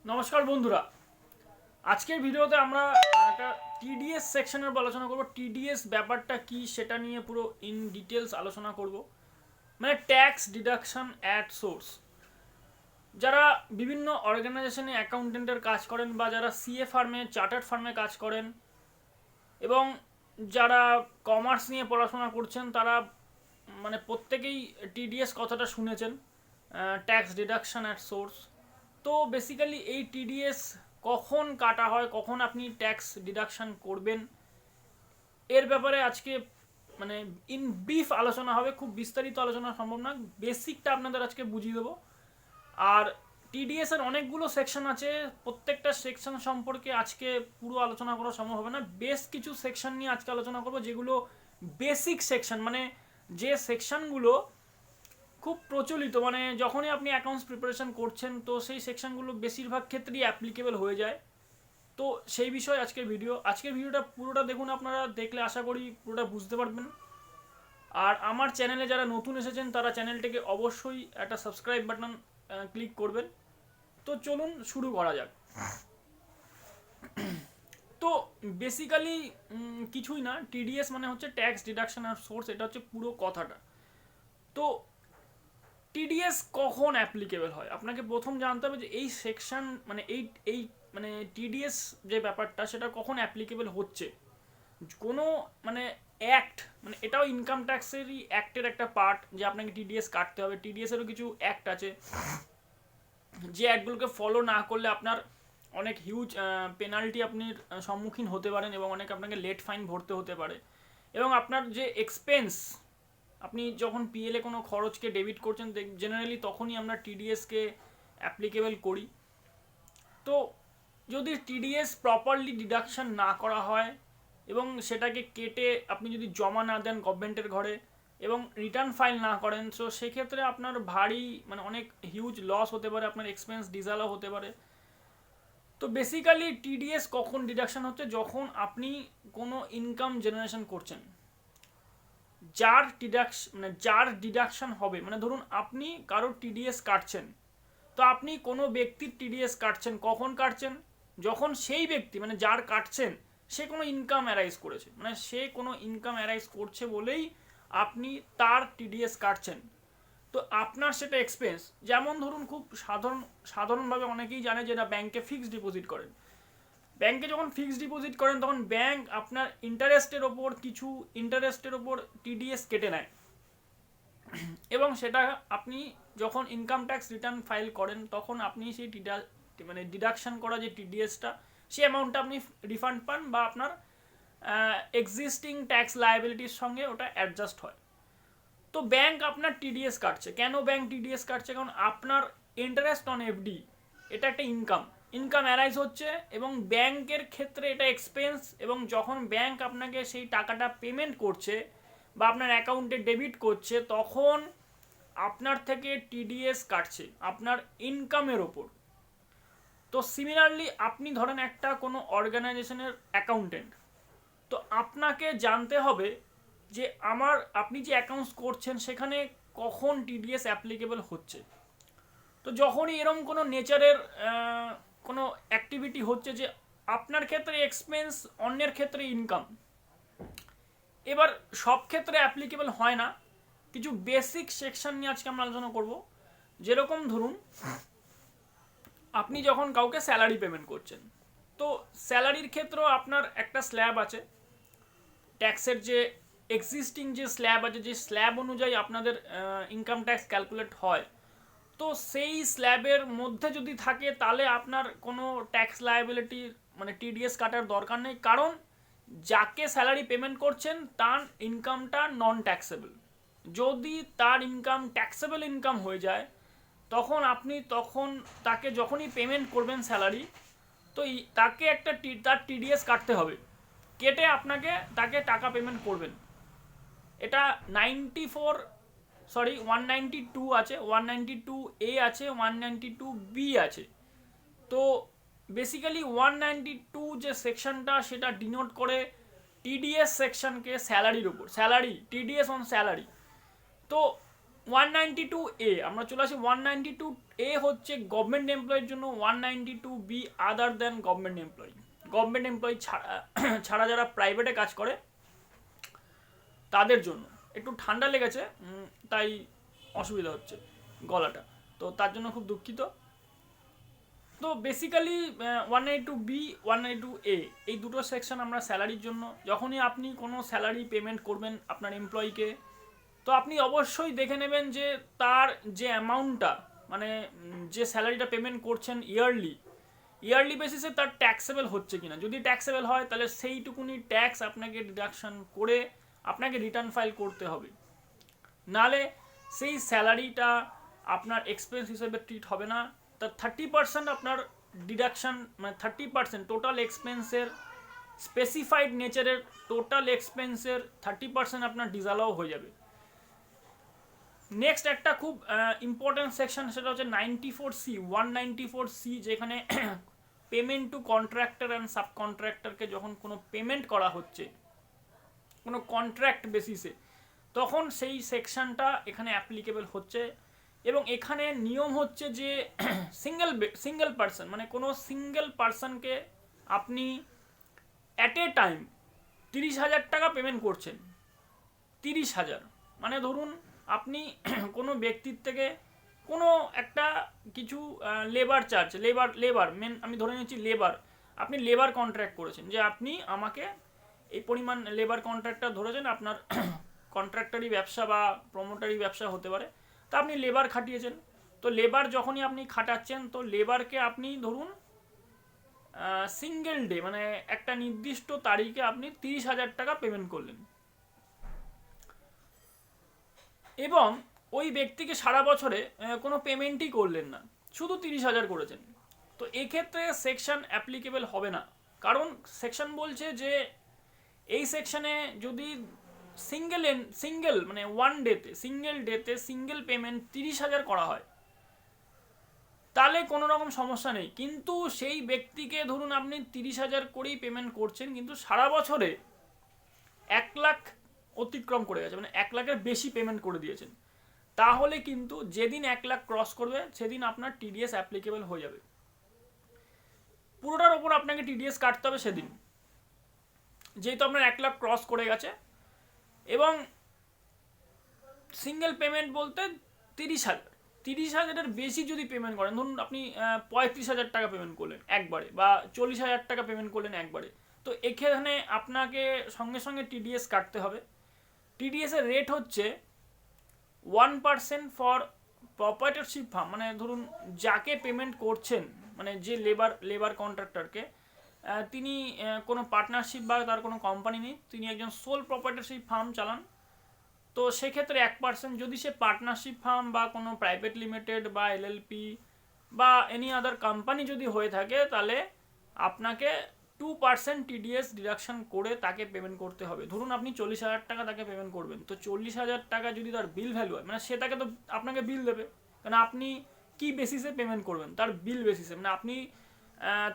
নমস্কার বন্ধুরা, আজকের ভিডিওতে আমরা একটা টিডিএস সেকশনের উপর আলোচনা করব। টিডিএস ব্যাপারটা কি সেটা নিয়ে পুরো ইন ডিটেলস আলোচনা করব। মানে ট্যাক্স ডিডাকশন অ্যাট সোর্স। যারা বিভিন্ন অর্গানাইজেশনে অ্যাকাউন্টেন্টের কাজ করেন বা যারা সিএ ফার্মে চার্টার্ড ফার্মে কাজ করেন এবং যারা কমার্স নিয়ে পড়াশোনা করছেন তারা মানে প্রত্যেকেই টিডিএস কথাটা শুনেছেন, ট্যাক্স ডিডাকশন অ্যাট সোর্স। তো বেসিক্যালি এই টিডিএস কখন কাটা হয়, কখন আপনি ট্যাক্স ডিডাকশন করবেন, এর ব্যাপারে আজকে মানে ইন ব্রিফ আলোচনা হবে। খুব বিস্তারিত আলোচনা সম্ভব না, বেসিকটা আপনাদের আজকে বুঝিয়ে দেবো। আর টিডিএস এর অনেকগুলো সেকশন আছে, প্রত্যেকটা সেকশন সম্পর্কে আজকে পুরো আলোচনা করা সম্ভব হবে না। বেশ কিছু সেকশন নিয়ে আজকে আলোচনা করবো যেগুলো বেসিক সেকশন, মানে যে সেকশনগুলো খুব প্রচলিত, মানে যখনই আপনি অ্যাকাউন্টস প্রিপারেশন করছেন তো সেই সেকশনগুলো বেশিরভাগ ক্ষেত্রেই অ্যাপ্লিকেবল হয়ে যায়। তো সেই বিষয়ে আজকের ভিডিওটা পুরোটা দেখুন। আপনারা দেখলে আশা করি পুরোটা বুঝতে পারবেন। আর আমার চ্যানেলে যারা নতুন এসেছেন তারা চ্যানেলটিকে অবশ্যই একটা সাবস্ক্রাইব বাটন ক্লিক করবেন। তো চলুন শুরু করা যাক। তো বেসিক্যালি কিছুই না, টিডিএস মানে হচ্ছে ট্যাক্স ডিডাকশন আর সোর্স, এটা হচ্ছে পুরো কথাটা। তো টিডিএস কখন অ্যাপ্লিকেবল হয় আপনাকে প্রথম জানতে হবে যে এই সেকশন মানে এই এই মানে টিডিএস যে ব্যাপারটা সেটা কখন অ্যাপ্লিকেবল হচ্ছে। কোনো মানে অ্যাক্ট, মানে এটাও ইনকাম ট্যাক্সেরই অ্যাক্টের একটা পার্ট যে আপনাকে টিডিএস কাটতে হবে। টিডিএসেরও কিছু অ্যাক্ট আছে, যে অ্যাক্টগুলোকে ফলো না করলে আপনার অনেক হিউজ পেনাল্টি আপনি সম্মুখীন হতে পারেন এবং অনেক আপনাকে লেট ফাইন ভরতে হতে পারে। এবং আপনার যে এক্সপেন্স, আপনি যখন পিএলে কোনো খরচকে ডেবিট করছেন জেনারেলি তখনই আমরা টিডিএসকে অ্যাপ্লিকেবল করি। তো যদি টিডিএস প্রপারলি ডিডাকশন না করা হয় এবং সেটাকে কেটে আপনি যদি জমা না দেন গভর্নমেন্টের ঘরে এবং রিটার্ন ফাইল না করেন, তো সেক্ষেত্রে আপনার ভারী মানে অনেক হিউজ লস হতে পারে, আপনার এক্সপেন্স ডিজালও হতে পারে। তো বেসিক্যালি টিডিএস কখন ডিডাকশন হচ্ছে, যখন আপনি কোনো ইনকাম জেনারেশন করছেন যার ডিডাকশন হবে, মানে ধরুন আপনি কারোর টিডিএস কাটছেন, তো আপনি কোনো ব্যক্তির টিডিএস কাটছেন, কখন কাটছেন, যখন সেই ব্যক্তি মানে যার কাটছেন সে কোনো ইনকাম অ্যারাইজ করেছে, মানে সে কোনো ইনকাম অ্যারাইজ করছে বলেই আপনি তার টিডিএস কাটছেন। তো আপনার সেটা এক্সপেন্স, যেমন ধরুন খুব সাধারণভাবে অনেকেই জানে যে না ব্যাংকে ফিক্সড ডিপোজিট করেন। ব্যাংকে যখন ফিক্সড ডিপোজিট করেন তখন ব্যাংক আপনার ইন্টারেস্টের ওপর টিডিএস কেটে নেয় এবং সেটা আপনি যখন ইনকাম ট্যাক্স রিটার্ন ফাইল করেন তখন আপনি সেই মানে ডিডাকশন করা যে টিডিএসটা সেই অ্যামাউন্টটা আপনি রিফান্ড পান বা আপনার এক্সিস্টিং ট্যাক্স লায়াবিলিটির সঙ্গে ওটা অ্যাডজাস্ট হয়। তো ব্যাংক আপনার টিডিএস কাটছে কেন? ব্যাংক টিডিএস কাটছে কারণ আপনার ইন্টারেস্ট অন এফডি এটা একটা ইনকাম অ্যারাইজ হচ্ছে এবং ব্যাংকের ক্ষেত্রে এটা এক্সপেন্স, এবং যখন ব্যাংক আপনাকে সেই টাকাটা পেমেন্ট করছে বা আপনার অ্যাকাউন্টে ডেবিট করছে তখন আপনার থেকে টিডিএস কাটছে আপনার ইনকামের ওপর। তো সিমিলারলি আপনি ধরেন একটা কোনো অর্গানাইজেশনের অ্যাকাউন্টেন্ট, তো আপনাকে জানতে হবে যে আপনি যে অ্যাকাউন্টস করছেন সেখানে কখন টিডিএস অ্যাপ্লিকেবল হচ্ছে। তো যখনই এরকম কোনো নেচারের কোনো অ্যাক্টিভিটি হচ্ছে যে আপনার ক্ষেত্রে এক্সপেন্স, অন্যের ক্ষেত্রে ইনকাম, এবার সব ক্ষেত্রে অ্যাপ্লিকেবল হয় না। কিছু বেসিক সেকশন নিয়ে আজকে আমরা আলোচনা করব। যেরকম ধরুন আপনি যখন কাউকে স্যালারি পেমেন্ট করছেন, তো স্যালারির ক্ষেত্রেও আপনার একটা স্ল্যাব আছে, ট্যাক্সের যে এক্সিস্টিং যে স্ল্যাব আছে, যে স্ল্যাব অনুযায়ী আপনাদের ইনকাম ট্যাক্স ক্যালকুলেট হয়, তো সেই স্ল্যাবের মধ্যে যদি থাকে তাহলে আপনার কোনো ট্যাক্স লায়াবিলিটি মানে টিডিএস কাটার দরকার নেই, কারণ যাকে স্যালারি পেমেন্ট করছেন তার ইনকামটা নন ট্যাক্সেবল। যদি তার ইনকাম ট্যাক্সেবল ইনকাম হয়ে যায় তখন তাকে যখনই পেমেন্ট করবেন স্যালারি, তো তাকে তার টিডিএস কাটতে হবে, কেটে তাকে টাকা পেমেন্ট করবেন। এটা 192 আছে, 192A আছে, 192B আছে। তো বেসিক্যালি 192 যে সেকশনটা সেটা ডিনোট করে টিডিএস সেকশনকে স্যালারির উপর, টিডিএস অন স্যালারি। তো 192A আমরা চলে আসি 192A হচ্ছে গভর্নমেন্ট এমপ্লয়ির জন্য, 192B আদার দেন গভর্নমেন্ট এমপ্লয়ি। গভর্নমেন্ট এমপ্লয়ি ছাড়া যারা প্রাইভেটে কাজ করে তাদের জন্য। একটু ঠান্ডা লেগেছে তাই অসুবিধা হচ্ছে গলাটা, তো তার জন্য খুব দুঃখিত। তো বেসিক্যালি 192B 192A এই দুটো সেকশন আমরা স্যালারির জন্য। যখনই আপনি কোনো স্যালারি পেমেন্ট করবেন আপনার এমপ্লয়িকে, তো আপনি অবশ্যই দেখে নেবেন যে তার যে অ্যামাউন্টটা, মানে যে স্যালারিটা পেমেন্ট করছেন ইয়ারলি বেসিসে তার ট্যাক্সেবল হচ্ছে কিনা। যদি ট্যাক্সেবল হয় তাহলে সেইটুকুনি ট্যাক্স আপনাকে ডিডাকশন করে আপনাকে রিটার্ন ফাইল করতে হবে, নালে সেই স্যালারিটা আপনার এক্সপেন্স হিসেবে ট্রিট হবে না। তার 30% আপনার ডিডাকশন, মানে 30% টোটাল এক্সপেন্সের, স্পেসিফাইড নেচারের টোটাল এক্সপেন্সের 30% আপনার ডিসঅ্যালাউ হয়ে যাবে। নেক্সট একটা খুব ইম্পর্টেন্ট সেকশন, সেটা হচ্ছে 94C 194C, যেখানে payment to contractor and sub কন্ট্রাক্টরকে যখন কোনো পেমেন্ট করা হচ্ছে কোনো কন্ট্রাক্ট বেসিসে, তখন সেই সেকশনটা এখানে অ্যাপ্লিকেবল হচ্ছে। এবং এখানে নিয়ম হচ্ছে যে সিঙ্গেল পার্সন, মানে কোনো সিঙ্গেল পার্সনকে আপনি অ্যাট এ টাইম 30,000 টাকা পেমেন্ট করছেন। 30,000 মানে ধরুন আপনি কোনো ব্যক্তির থেকে কোনো একটা কিছু লেবার চার্জ, লেবার মেন আমি ধরে নিচ্ছি লেবার, আপনি লেবার কন্ট্রাক্ট করেছেন যে আপনি আমাকে এই পরিমাণ লেবার কন্ট্রাক্টটা ধরেছেন, আপনার কন্ট্রাক্টারি ব্যবসা বা প্রমোটারি ব্যবসা হতে পারে, তা আপনি লেবার খাটিয়েছেন। তো লেবার যখনই আপনি খাটাচ্ছেন, তো লেবারকে আপনি ধরুন সিঙ্গেল ডে, মানে একটা নির্দিষ্ট তারিখে আপনি 30,000 টাকা পেমেন্ট করলেন, এবং ওই ব্যক্তিকে সারা বছরে কোনো পেমেন্টই করলেন না, শুধু 30,000 করেছেন। তো এক্ষেত্রে সেকশন অ্যাপ্লিকেবল হবে না, কারণ সেকশন বলছে যে এই সেকশনে যদি সিঙ্গেল মানে সিঙ্গেল ডেতে সিঙ্গেল পেমেন্ট 30,000 করা হয় তাহলে কোনো রকম সমস্যা নেই। কিন্তু সেই ব্যক্তিকে ধরুন আপনি 30,000 করেই পেমেন্ট করছেন, কিন্তু সারা বছরে 1 লাখ অতিক্রম করে গেছে, মানে 1 লাখের বেশি পেমেন্ট করে দিয়েছেন, তাহলে কিন্তু যেদিন 1 লাখ ক্রস করবে সেদিন আপনার টিডিএস অ্যাপ্লিকেবল হয়ে যাবে। পুরোটার ওপর আপনাকে টিডিএস কাটতে হবে সেদিন, যেহেতু আপনার 1 লাখ ক্রস করে গেছে। এবং সিঙ্গেল পেমেন্ট বলতে 30,000 বেশি যদি পেমেন্ট করেন, ধরুন আপনি 35,000 টাকা পেমেন্ট করলেন একবারে, বা 40,000 টাকা পেমেন্ট করলেন একবারে, তো এখানে আপনাকে সঙ্গে সঙ্গে টিডিএস কাটতে হবে। টিডিএস এর রেট হচ্ছে 1% ফর প্রপার্টরশিপ ফার্ম, মানে ধরুন যাকে পেমেন্ট করছেন, মানে যে লেবার কন্ট্রাক্টরকে, তিনি কোনো পার্টনারশিপ বা তার কোনো কোম্পানি নেই, তিনি একজন সোল প্রপার্টরশিপ ফার্ম চালান। তো সেক্ষেত্রে 1%, যদি সে পার্টনারশিপ ফার্ম বা কোনো প্রাইভেট লিমিটেড বা এলএলপি বা এনি আদার কোম্পানি যদি হয়ে থাকে, তাহলে আপনাকে 2% টিডিএস ডিডাকশন করে তাকে পেমেন্ট করতে হবে। ধরুন আপনি 40,000 টাকা তাকে পেমেন্ট করবেন, তো 40,000 টাকা যদি তার বিল ভ্যালু হয়, মানে সে তাকে তো আপনাকে বিল দেবে, কারণ আপনি কি বেসিসে পেমেন্ট করবেন, তার বিল বেসিসে, মানে আপনি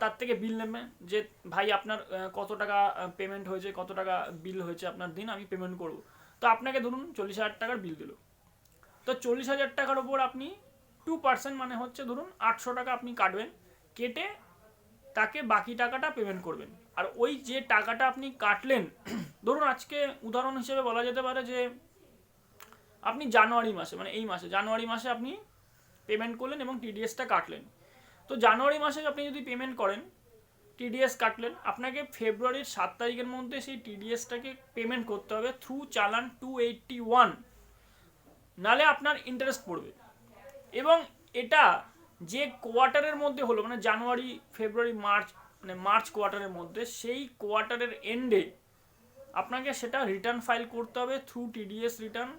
তার থেকে বিল নেবেন যে ভাই আপনার কত টাকা পেমেন্ট হয়েছে, কত টাকা বিল হয়েছে আপনার দিন, আমি পেমেন্ট করব। তো আপনাকে ধরুন 40,000 টাকার বিল দিল, তো 40,000 টাকার ওপর আপনি 2% মানে হচ্ছে ধরুন 800 টাকা আপনি কাটবেন, কেটে তাকে বাকি টাকাটা পেমেন্ট করবেন। আর ওই যে টাকাটা আপনি কাটলেন, ধরুন আজকে উদাহরণ হিসেবে বলা যেতে পারে যে আপনি জানুয়ারি মাসে, মানে এই মাসে জানুয়ারি মাসে আপনি পেমেন্ট করলেন এবং টিডিএসটা কাটলেন। তো জানুয়ারি মাসে আপনি যদি পেমেন্ট করেন, টিডিএস কাটলেন, আপনাকে ফেব্রুয়ারির 7 তারিখের মধ্যে সেই টিডিএসটাকে পেমেন্ট করতে হবে থ্রু চালান 281, নালে আপনার ইন্টারেস্ট পড়বে। এবং এটা যে কোয়ার্টারের মধ্যে হলো, মানে জানুয়ারি ফেব্রুয়ারি মার্চ, মানে মার্চ কোয়ার্টারের মধ্যে, সেই কোয়ার্টারের এন্ডে আপনাকে সেটা রিটার্ন ফাইল করতে হবে থ্রু টিডিএস রিটার্ন।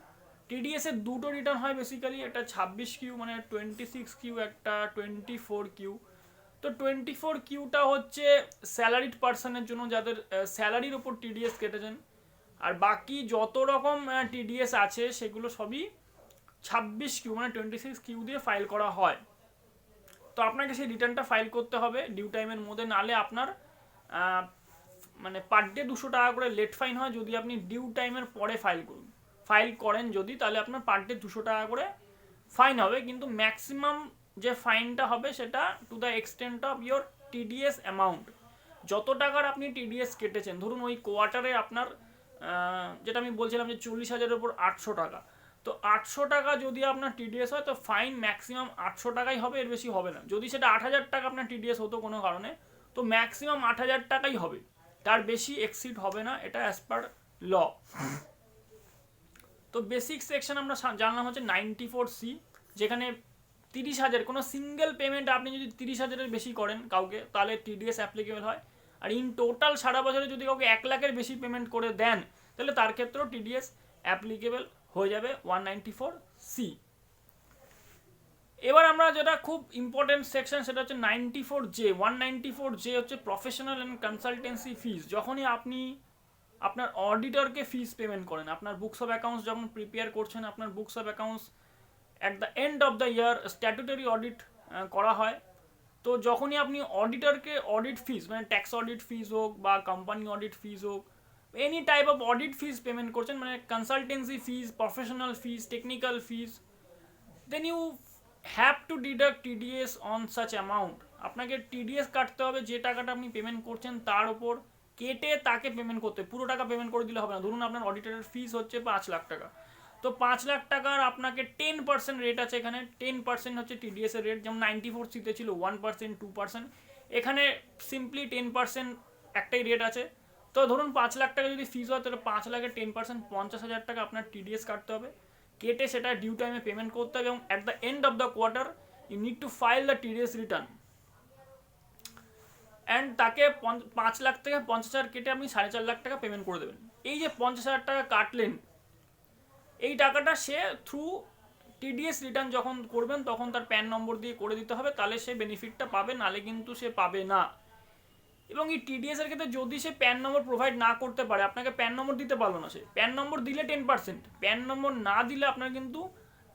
টিডিএস এর দুটো রিটার্ন হয় বেসিক্যালি, একটা 26 কিউ মানে 26 কিউ, একটা 24 কিউ। তো 24 কিউটা হচ্ছে স্যালারিড পার্সনের জন্য, যাদের স্যালারির ওপর টিডিএস কেটেছেন, আর বাকি যত রকম টিডিএস আছে সেগুলো সবই 26 কিউ মানে 26 কিউ দিয়ে ফাইল করা হয়। তো আপনাকে সেই রিটার্নটা ফাইল করতে হবে ডিউ টাইমের মধ্যে, নালে আপনার মানে পার ডে 200 টাকা করে লেট ফাইন হয় যদি আপনি ডিউ টাইমের পরে ফাইল করুন। ফাইল করেন যদি, তাহলে আপনার পার ডে 200 টাকা করে ফাইন হবে, কিন্তু ম্যাক্সিমাম যে ফাইনটা হবে সেটা to the extent of your TDS amount. যত টাকার আপনি টিডিএস কেটেছেন, ধরুন ওই কোয়ার্টারে আপনার যেটা আমি বলছিলাম যে 40,000-এর উপর 800 টাকা, তো 800 টাকা যদি আপনার টিডিএস হয় তো ফাইন ম্যাক্সিমাম 800 টাকাই হবে, এর বেশি হবে না। যদি সেটা 8,000 টাকা আপনার টিডিএস হতো কোনো কারণে, তো ম্যাক্সিমাম 8,000 টাকাই হবে, তার বেশি এক্সিড হবে না, এটা অ্যাজ পার ল। তো বেসিক সেকশন আমরা জানলাম হচ্ছে 94C, যেখানে 30,000 কোনো সিঙ্গেল পেমেন্ট আপনি যদি 30,000-এর বেশি করেন কাউকে, তাহলে টিডিএস অ্যাপ্লিকেবল হয়। আর ইন টোটাল সারা বছরে যদি কাউকে 1 লাখের বেশি পেমেন্ট করে দেন, তাহলে তার ক্ষেত্রেও টিডিএস অ্যাপ্লিকেবল হয়ে যাবে 194C। এবার আমরা যেটা খুব ইম্পর্টেন্ট সেকশন সেটা হচ্ছে 94J। 194J হচ্ছে প্রফেশনাল অ্যান্ড কনসালটেন্সি ফিস। যখনই আপনি আপনার অডিটরকে ফিস পেমেন্ট করেন, আপনার বুকস অফ অ্যাকাউন্টস যখন প্রিপেয়ার করছেন, আপনার books of accounts at the end of the year statutory audit করা হয়, তো যখনই আপনি অডিটরকে অডিট ফিস মানে ট্যাক্স অডিট ফিস হোক বা কোম্পানি অডিট ফিস হোক, any type of audit fees payment করছেন, মানে consultancy fees, professional fees, technical fees, then you have to deduct TDS on such amount. আপনাকে টিডিএস কাটতে হবে যে টাকাটা আপনি পেমেন্ট করছেন তার উপর, কেটে তাকে পেমেন্ট করতে, পুরো টাকা পেমেন্ট করে দিলে হবে না। ধরুন আপনার অডিটরের ফিস হচ্ছে 5 লাখ টাকা, তো 5 লাখ টাকার আপনাকে 10% রেট আছে এখানে, 10% হচ্ছে টিডিএস এর রেট, যেমন 94C-তে ছিল 1%, 2%, এখানে সিম্পলি 10% একটাই রেট আছে। তো ধরুন 5 লাখ টাকা যদি ফিস হয়, তাহলে 5 লাখের 10% 50,000 টাকা আপনার টিডিএস কাটতে হবে, কেটে সেটা ডিউ টাইমে পেমেন্ট করতে হবে, এবং at the end of the quarter you need to file the TDS return, and তাকে 5 লাখ থেকে 50,000 কেটে আপনি 4.5 লাখ টাকা পেমেন্ট করে দেবেন। এই যে 50,000 টাকা কাটলেন, এই টাকাটা সে থ্রু টিডিএস রিটার্ন যখন করবেন তখন তার প্যান নম্বর দিয়ে করে দিতে হবে, তাহলে সে বেনিফিটটা পাবে, নালে কিন্তু সে পাবে না। এবং এই টিডিএস এর ক্ষেত্রে যদি সে প্যান নম্বর প্রোভাইড না করতে পারে, আপনাকে প্যান নম্বর দিতে পারলো না, সে প্যান নম্বর দিলে 10%, প্যান নম্বর না দিলে আপনার কিন্তু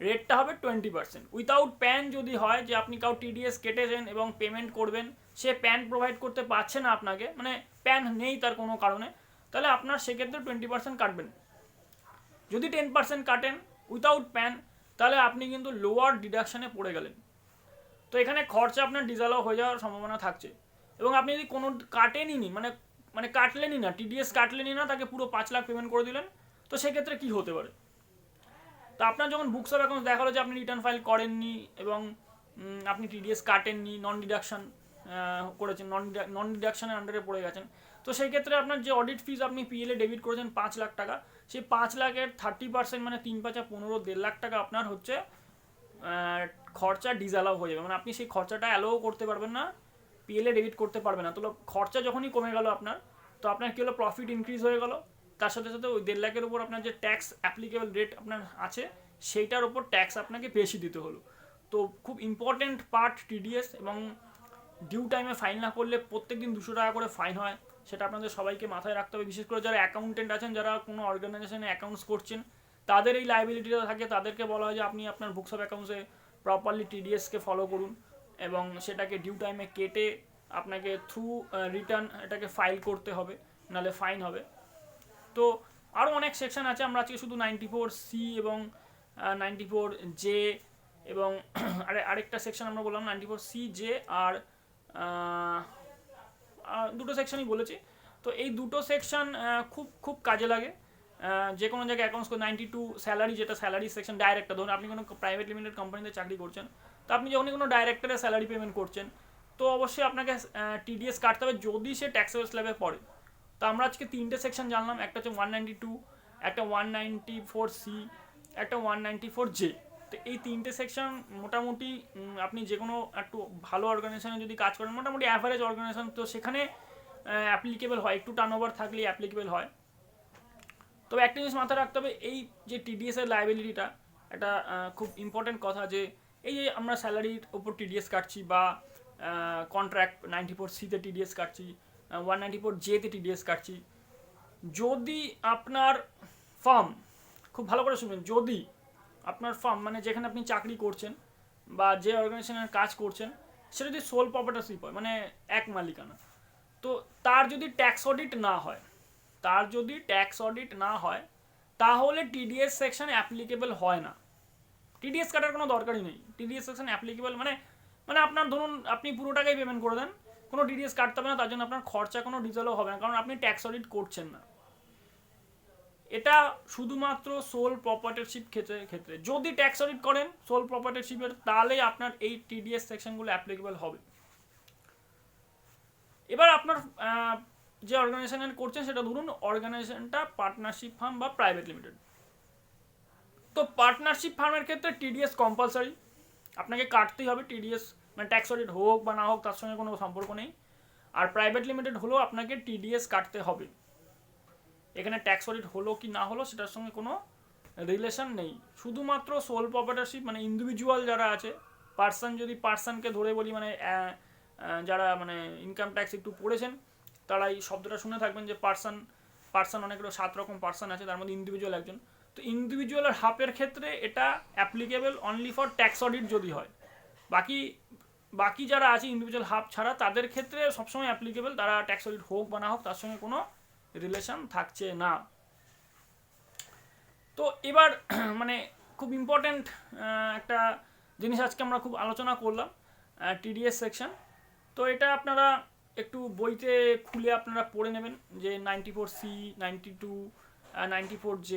রেটটা হবে 20%। উইথাউট প্যান যদি হয় যে আপনি কাউ টিডিএস কেটেছেন এবং পেমেন্ট করবেন, সে প্যান প্রোভাইড করতে পারছে না আপনাকে, মানে প্যান নেই তার কোনো কারণে, তাহলে আপনার সেক্ষেত্রে 20% কাটবেন। যদি 10% কাটেন উইথাউট প্যান, তাহলে আপনি কিন্তু লোয়ার ডিডাকশানে পড়ে গেলেন, তো এখানে খরচা আপনার ডিসঅ্যালাউ হয়ে যাওয়ার সম্ভাবনা থাকছে। এবং আপনি যদি কোনো কাটেনই নি, মানে মানে কাটলেনই না, টিডিএস কাটলেনই না, তাকে পুরো 5 লাখ পেমেন্ট করে দিলেন, তো সেক্ষেত্রে কী হতে পারে? তো আপনার যখন বুকস অফ অ্যাকাউন্টস দেখালো যে আপনি রিটার্ন ফাইল করেননি এবং আপনি টিডিএস কাটেননি, নন ডিডাকশান করেছেন, নন ডিডাকশানের আন্ডারে পড়ে গেছেন, তো সেই ক্ষেত্রে আপনার যে অডিট ফিস আপনি পিএলে ডেবিট করেছেন 5 লাখ টাকা, সেই 5 লাখের 30% মানে 3×5=15, 1.5 লাখ টাকা আপনার হচ্ছে খরচা ডিসঅ্যালাউ হয়ে যাবে, মানে আপনি সেই খরচাটা অ্যালাউ করতে পারবেন না, পিএলে ডেবিট করতে পারবেন না। তো খরচা যখনই কমে গেল আপনার, তো আপনার কী হলো, প্রফিট ইনক্রিজ হয়ে গেল, তার সাথে সাথে ওই 1.5 লাখের উপর আপনার যে ট্যাক্স অ্যাপ্লিকেবল রেট আপনার আছে সেইটার উপর ট্যাক্স আপনাকে বেশি দিতে হলো। তো খুব ইম্পর্টেন্ট পার্ট টিডিএস, এবং ডিউ টাইমে ফাইন না করলে প্রত্যেক দিন 200 টাকা করে ফাইন হয়, সেটা আপনাদের সবাইকে মাথায় রাখতে হবে। বিশেষ করে যারা অ্যাকাউন্টেন্ট আছেন, যারা কোনো অর্গানাইজেশনে অ্যাকাউন্টস করছেন, তাদের এই লাইবিলিটিটা থাকে, তাদেরকে বলা হয় যে আপনি আপনার বুকস অফ অ্যাকাউন্টসে প্রপারলি টিডিএসকে ফলো করুন, এবং সেটাকে ডিউ টাইমে কেটে আপনাকে থ্রু রিটার্ন এটাকে ফাইল করতে হবে, নাহলে ফাইন হবে। তো আরও অনেক সেকশন আছে, আমরা আজকে শুধু 94C এবং 94J এবং আরেকটা সেকশন আমরা বললাম 94CJ, আর দুটো সেকশনই বলেছি। তো এই দুটো সেকশন খুব খুব কাজে লাগে যে কোনো জায়গায় অ্যাকাউন্টস করে। 92 স্যালারি, যেটা স্যালারি সেকশন, ডাইরেক্টর, ধরুন আপনি কোনো প্রাইভেট লিমিটেড কোম্পানিতে চাকরি করছেন, তো আপনি যখনই কোনো ডাইরেক্টরের স্যালারি পেমেন্ট করছেন, তো অবশ্যই আপনাকে টিডিএস কাটতে হবে যদি সে ট্যাক্সেবল স্ল্যাবে পড়ে। তো আমরা আজকে 3টে সেকশন জানলাম, একটা হচ্ছে 192, একটা 194C, একটা 194J। তো এই 3টে সেকশন মোটামুটি আপনি যে কোনো একটু ভালো অর্গানাইজেশনে যদি কাজ করেন, মোটামুটি অ্যাভারেজ অর্গানাইজেশন, তো সেখানে অ্যাপ্লিকেবল হয়, একটু টার্নওভার থাকলে অ্যাপ্লিকেবল হয়। তবে একটা জিনিস মাথায় রাখতে হবে, এই যে টিডিএস এর লায়াবিলিটিটা একটা খুব ইম্পর্টেন্ট কথা, যে এই যে আমরা স্যালারির ওপর টিডিএস কাটছি, বা কন্ট্রাক্ট 94C-তে টিডিএস কাটছি, 194J-তে টিডিএস কাটছি, যদি আপনার ফার্ম, খুব ভালো করে শুনবেন, যদি আপনার ফার্ম মানে যেখানে আপনি চাকরি করছেন বা যে অর্গানাইজেশনের কাজ করছেন, সেটা যদি সোল প্রপার্টারশিপ হয়, মানে এক মালিকানা, তো তার যদি ট্যাক্স অডিট না হয়, তাহলে টিডিএস সেকশন অ্যাপ্লিকেবল হয় না, টিডিএস কাটার কোনো দরকারই নেই। টিডিএস সেকশন অ্যাপ্লিকেবল মানে মানে আপনার ধরুন আপনি পুরো টাকাই পেমেন্ট করে দেন, কোনো টিডিএস কাটতে হবে না, তার জন্য আপনার খরচা কোনো ডিজেলও হবে না, কারণ আপনি ট্যাক্স অডিট করছেন না। এটা শুধুমাত্র সোল প্রপার্টারশিপ ক্ষেত্রে যদি ট্যাক্স অডিট করেন সোল প্রপার্টারশিপের, তাহলেই আপনার এই টিডিএস সেকশনগুলো অ্যাপ্লিকেবল হবে। এবার আপনার যে অর্গানাইজেশন করছেন সেটা ধরুন অর্গানাইজেশনটা পার্টনারশিপ ফার্ম বা প্রাইভেট লিমিটেড। তো পার্টনারশিপ ফার্মের ক্ষেত্রে টিডিএস কম্পালসারি, আপনাকে কাটতেই হবে টিডিএস, মানে ট্যাক্স অডিট হোক বা না হোক তার সঙ্গে কোনো সম্পর্ক নেই। আর প্রাইভেট লিমিটেড হলেও আপনাকে টিডিএস কাটতে হবে, এখানে ট্যাক্স অডিট হলো কি না হলো সেটার সঙ্গে কোনো রিলেশন নেই। শুধুমাত্র সোল প্রপার্টারশিপ মানে ইন্ডিভিজুয়াল যারা আছে, পার্সন, যদি পার্সনকে ধরে বলি মানে যারা মানে ইনকাম ট্যাক্স একটু পড়েছেন তারা এই শব্দটা শুনে থাকবেন যে পার্সন অনেকগুলো 7 রকম পার্সন আছে, তার মধ্যে ইন্ডিভিজুয়াল একজন। তো ইন্ডিভিজুয়াল আর হাফের ক্ষেত্রে এটা applicable only for tax audit যদি হয়, বাকি যারা আছে ইন্ডিভিজুয়াল হাফ ছাড়া তাদের ক্ষেত্রে সবসময় অ্যাপ্লিকেবল, তারা ট্যাক্স অডিট হোক বা না হোক তার সঙ্গে কোনো রিলেশন থাকছে না। তো এবার মানে খুব ইম্পর্ট্যান্ট একটা জিনিস আজকে আমরা খুব আলোচনা করলাম, টিডিএস সেকশন। তো এটা আপনারা একটু বইতে খুলে আপনারা পড়ে নেবেন যে 94C, 92, 94J,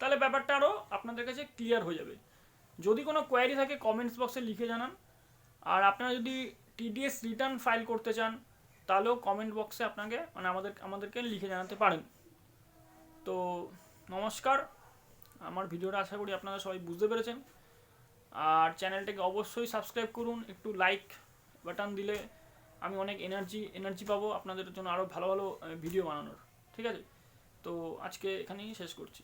তাহলে ব্যাপারটা আরও আপনাদের কাছে ক্লিয়ার হয়ে যাবে। যদি কোনো কোয়ারি থাকে কমেন্টস বক্সে লিখে জানান, আর আপনারা যদি টিডিএস রিটার্ন ফাইল করতে চান তাহলেও কমেন্ট বক্সে আপনাকে মানে আমাদেরকে লিখে জানাতে পারেন। তো নমস্কার, আমার ভিডিওটা আশা করি আপনারা সবাই বুঝতে পেরেছেন, আর চ্যানেলটাকে অবশ্যই সাবস্ক্রাইব করুন, একটু লাইক বাটন দিলে আমি অনেক এনার্জি পাবো আপনাদের জন্য আরও ভালো ভালো ভিডিও বানানোর। ঠিক আছে, তো আজকে এখানেই শেষ করছি।